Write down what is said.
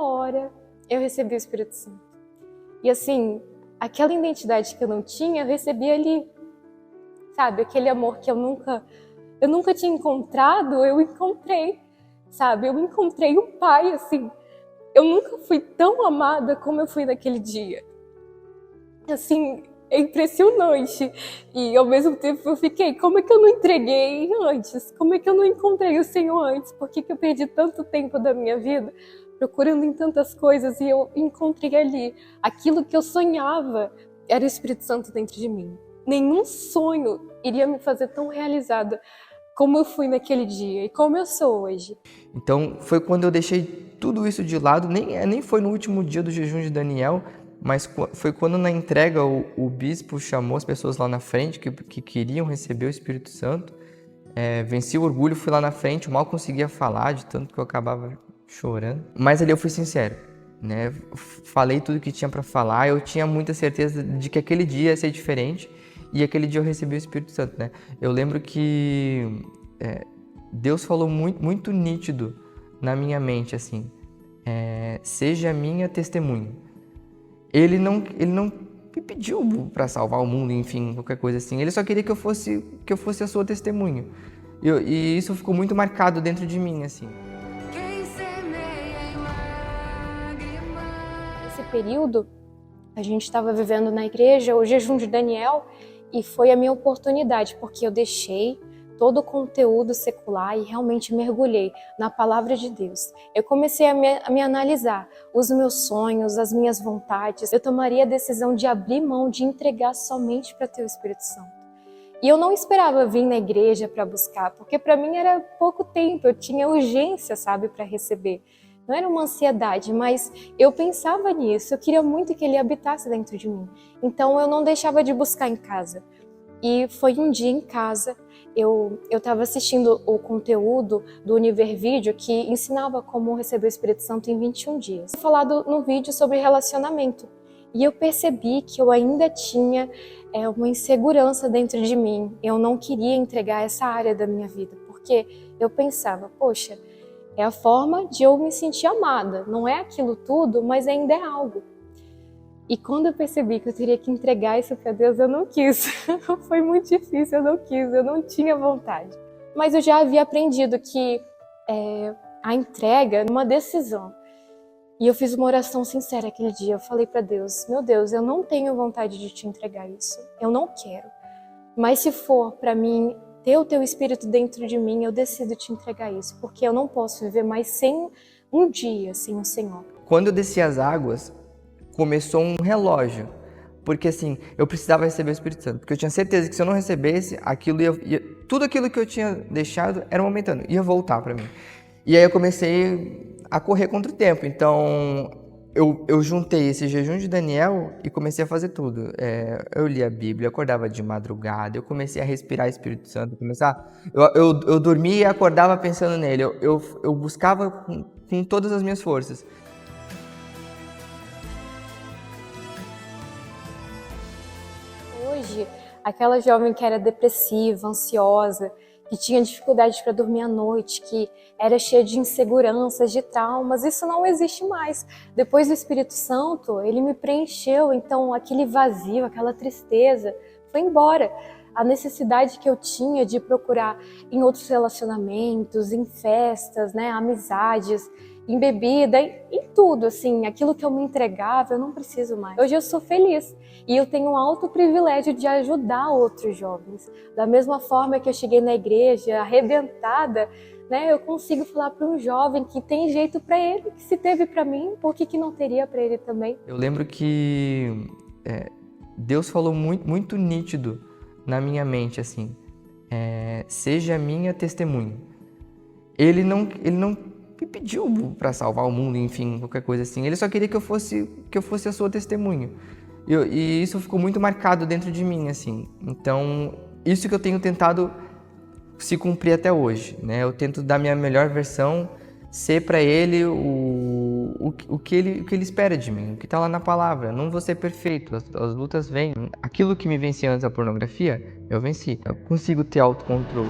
hora eu recebi o Espírito Santo. E assim, aquela identidade que eu não tinha, eu recebi ali. Sabe, aquele amor que eu nunca tinha encontrado, eu encontrei. Sabe, eu encontrei um pai, assim. Eu nunca fui tão amada como eu fui naquele dia. Assim, é impressionante. E ao mesmo tempo eu fiquei, como é que eu não entreguei antes? Como é que eu não encontrei o Senhor antes? Por que eu perdi tanto tempo da minha vida procurando em tantas coisas e eu encontrei ali? Aquilo que eu sonhava era o Espírito Santo dentro de mim. Nenhum sonho iria me fazer tão realizada como eu fui naquele dia e como eu sou hoje. Então foi quando eu deixei tudo isso de lado, nem foi no último dia do jejum de Daniel, mas foi quando na entrega o bispo chamou as pessoas lá na frente que queriam receber o Espírito Santo. Venci o orgulho, fui lá na frente, eu mal conseguia falar de tanto que eu acabava chorando. Mas ali eu fui sincero, né? Falei tudo que tinha para falar, eu tinha muita certeza de que aquele dia ia ser diferente e aquele dia eu recebi o Espírito Santo, né? Eu lembro que Deus falou muito, muito nítido na minha mente, assim, seja minha testemunha. Ele não me pediu para salvar o mundo, enfim, qualquer coisa assim. Ele só queria que eu fosse a sua testemunha. E isso ficou muito marcado dentro de mim, assim. Nesse período, a gente estava vivendo na igreja o jejum de Daniel e foi a minha oportunidade, porque eu deixei todo o conteúdo secular e realmente mergulhei na palavra de Deus. Eu comecei a me analisar os meus sonhos, as minhas vontades. Eu tomaria a decisão de abrir mão, de entregar somente para ter o Espírito Santo. E eu não esperava vir na igreja para buscar, porque para mim era pouco tempo, eu tinha urgência, sabe, para receber. Não era uma ansiedade, mas eu pensava nisso, eu queria muito que ele habitasse dentro de mim. Então eu não deixava de buscar em casa. E foi um dia em casa, eu estava assistindo o conteúdo do Univer Vídeo que ensinava como receber o Espírito Santo em 21 dias. Eu falado no vídeo sobre relacionamento e eu percebi que eu ainda tinha uma insegurança dentro de mim. Eu não queria entregar essa área da minha vida, porque eu pensava, poxa, é a forma de eu me sentir amada. Não é aquilo tudo, mas ainda é algo. E quando eu percebi que eu teria que entregar isso para Deus, eu não quis. Foi muito difícil, eu não quis, eu não tinha vontade. Mas eu já havia aprendido que a entrega é uma decisão. E eu fiz uma oração sincera aquele dia. Eu falei para Deus, meu Deus, eu não tenho vontade de te entregar isso. Eu não quero. Mas se for para mim ter o teu Espírito dentro de mim, eu decido te entregar isso. Porque eu não posso viver mais sem um dia sem o Senhor. Quando eu desci as águas, começou um relógio, porque assim, eu precisava receber o Espírito Santo, porque eu tinha certeza que se eu não recebesse, tudo aquilo que eu tinha deixado era momentâneo, ia voltar para mim. E aí eu comecei a correr contra o tempo, então eu juntei esse jejum de Daniel e comecei a fazer tudo. Eu li a Bíblia, eu acordava de madrugada, eu comecei a respirar Espírito Santo, eu dormia e acordava pensando nele, eu buscava com todas as minhas forças. Hoje, aquela jovem que era depressiva, ansiosa, que tinha dificuldade para dormir à noite, que era cheia de inseguranças, de traumas, isso não existe mais. Depois do Espírito Santo, ele me preencheu, então aquele vazio, aquela tristeza foi embora. A necessidade que eu tinha de procurar em outros relacionamentos, em festas, né, amizades, em bebida, em tudo, assim, aquilo que eu me entregava, eu não preciso mais. Hoje eu sou feliz e eu tenho um alto privilégio de ajudar outros jovens. Da mesma forma que eu cheguei na igreja arrebentada, né, eu consigo falar para um jovem que tem jeito para ele, que se teve para mim, por que não teria para ele também? Eu lembro que Deus falou muito, muito nítido na minha mente, assim, seja minha testemunha. Ele não me pediu para salvar o mundo, enfim, qualquer coisa assim. Ele só queria que eu fosse a sua testemunha. E isso ficou muito marcado dentro de mim, assim. Então, isso que eu tenho tentado se cumprir até hoje, né? Eu tento dar minha melhor versão, ser para ele o que ele espera de mim, o que está lá na palavra. Não vou ser perfeito, as lutas vêm. Aquilo que me vencia antes da pornografia, eu venci. Eu consigo ter autocontrole.